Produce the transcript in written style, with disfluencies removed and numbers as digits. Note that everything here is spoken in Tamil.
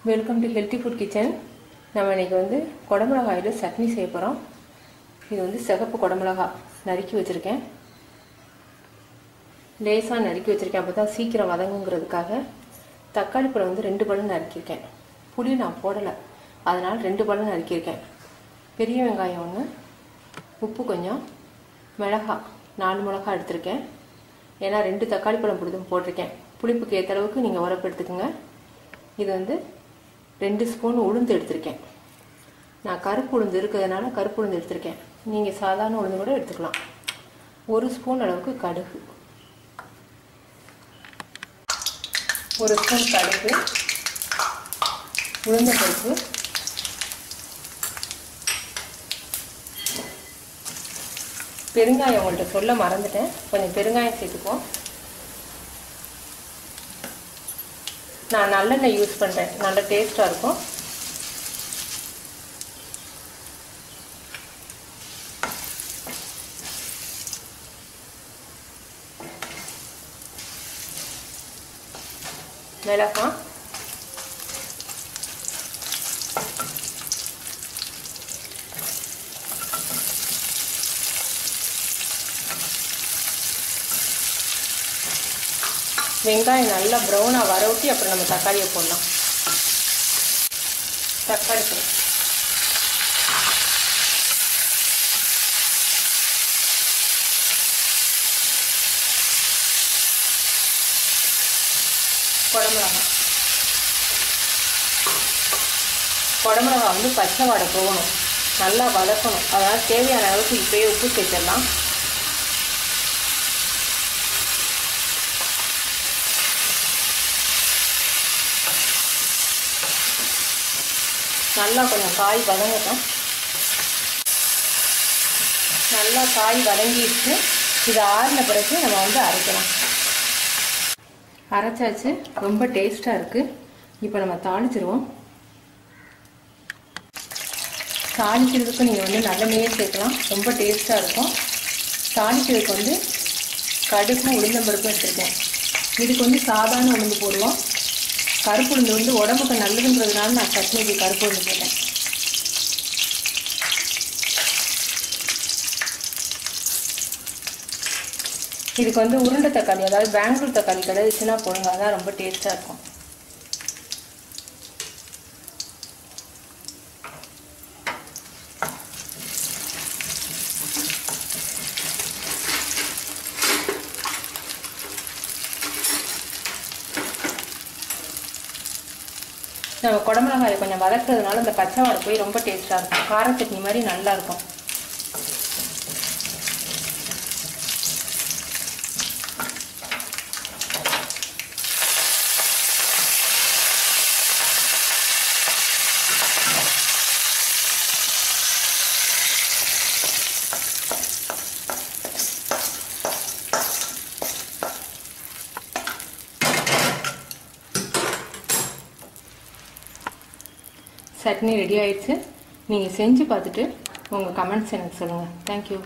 Welcome to healthy food kitchen. நம்ம இன்றைக்கி வந்து குடமிளகாயில் சட்னி செய்ய போகிறோம். இது வந்து சிகப்பு குடமிளகா நறுக்கி வச்சுருக்கேன், லேசாக நறுக்கி வச்சுருக்கேன், அப்போ தான் சீக்கிரம் வதங்குங்கிறதுக்காக. தக்காளி பழம் வந்து 2 பழம் நறுக்கியிருக்கேன். புளி நான் போடலை, அதனால் 2 பழம் நறுக்கியிருக்கேன். பெரிய வெங்காயம் 1, உப்பு கொஞ்சம், மிளகாய் 4 மிளகாய் எடுத்திருக்கேன். ஏன்னா 2 தக்காளி பழம் போட்டிருக்கேன். புளிப்புக்கு ஏற்ற அளவுக்கு நீங்கள் உரப்பு எடுத்துக்கோங்க. இது வந்து 2 ஸ்பூன் உளுந்து எடுத்திருக்கேன். நான் கருப்பு உளுந்து இருக்கிறதுனால கருப்பு உளுந்து எடுத்திருக்கேன். நீங்கள் சாதாரண உளுந்து கூட எடுத்துக்கலாம். 1 ஸ்பூன் அளவுக்கு கடுகு, 1 ஸ்பூன் கடுகு, உளுந்தம்பருப்பு, பெருங்காயம் உங்கள்கிட்ட சொல்ல மறந்துட்டேன், கொஞ்சம் பெருங்காயம் சேர்த்துக்குவோம். நான் நல்லெண்ணெய் யூஸ் பண்ணுறேன், நல்ல டேஸ்ட்டாக இருக்கும். மிளகாய், வெங்காயம் நல்லா ப்ரௌனாக வரவுட்டி அப்புறம் நம்ம தக்காளியை போடலாம். தக்காளி பழம், குடமிளகா வந்து பச்சை வாடை போகணும், நல்லா வதக்கணும். அதனால் தேவையான அளவுக்கு இப்போயே உப்பு சேர்த்துடலாம். நல்லா கொஞ்சம் காய் வதங்கட்டும். நல்லா காய் வதங்கிடுச்சு. இது ஆறின பிறகு நம்ம வந்து அரைக்கலாம். அரைச்சாச்சு, ரொம்ப டேஸ்ட்டாக இருக்குது. இப்போ நம்ம தாளிச்சிருவோம். தாளிக்கிறதுக்கு நீங்கள் வந்து நல்லெண்ணெயே சேர்க்கலாம், ரொம்ப டேஸ்ட்டாக இருக்கும். தாளிக்கிறதுக்கு வந்து கடுகும் உளுந்தம்பருப்பும் எடுத்துருக்கேன். இதுக்கு வந்து சாதாரண உளுந்து போடுவோம். கருப்பு உளுந்து வந்து உடம்புக்கு நல்லதுன்றதுனால நான் சட்னிக்கு கருப்பு உளுந்து போட்டேன். இதுக்கு வந்து உருண்டை தக்காளி, அதாவது பெங்களூர் தக்காளி கிடைச்சுன்னா போடுங்க, அதான் ரொம்ப டேஸ்ட்டாக இருக்கும். நம்ம குடமிளகாயை கொஞ்சம் வதக்குறதுனால இந்த பச்சை வாடை போய் ரொம்ப டேஸ்ட்டாக இருக்கும். கார சட்னி மாதிரி நல்லாயிருக்கும். சட்னி ரெடி ஆயிடுச்சு. நீங்கள் செஞ்சு பார்த்துட்டு உங்கள் கமெண்ட்ஸ் எனக்கு சொல்லுங்கள். தேங்க்யூ.